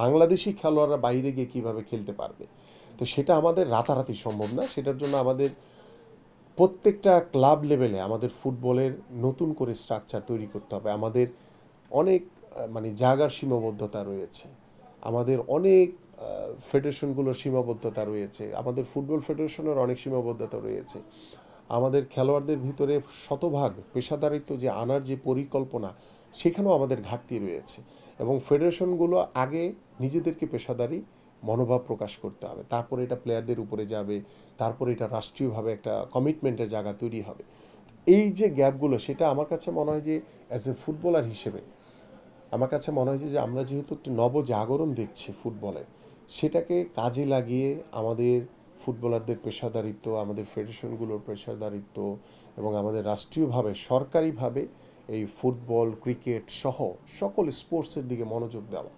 বাংলাদেশি খেলোয়াড়রা বাইরে গিয়ে কীভাবে খেলতে পারবে। তো সেটা আমাদের রাতারাতি সম্ভব না, সেটার জন্য আমাদের প্রত্যেকটা ক্লাব লেভেলে আমাদের ফুটবলের নতুন করে স্ট্রাকচার তৈরি করতে হবে। আমাদের অনেক মানে জায়গার সীমাবদ্ধতা রয়েছে, আমাদের অনেক ফেডারেশনগুলোর সীমাবদ্ধতা রয়েছে, আমাদের ফুটবল ফেডারেশনের অনেক সীমাবদ্ধতা রয়েছে, আমাদের খেলোয়াড়দের ভিতরে শতভাগ পেশাদারিত্ব যে আনার যে পরিকল্পনা, সেখানেও আমাদের ঘাটতি রয়েছে। এবং ফেডারেশনগুলো আগে নিজেদেরকে পেশাদারি মনোভাব প্রকাশ করতে হবে, তারপরে এটা প্লেয়ারদের উপরে যাবে, তারপরে এটা রাষ্ট্রীয়ভাবে একটা কমিটমেন্টের জায়গা তৈরি হবে। এই যে গ্যাপগুলো, সেটা আমার কাছে মনে হয় যে অ্যাজ এ ফুটবলার হিসেবে আমার কাছে মনে হয় যে আমরা যেহেতু একটি নবজাগরণ দেখছি ফুটবলের, সেটাকে কাজে লাগিয়ে আমাদের ফুটবলারদের পেশাদারিত্ব, আমাদের ফেডারেশনগুলোর পেশাদারিত্ব এবং আমাদের রাষ্ট্রীয়ভাবে সরকারিভাবে এই ফুটবল ক্রিকেট সহ সকল স্পোর্টসের দিকে মনোযোগ দেওয়া,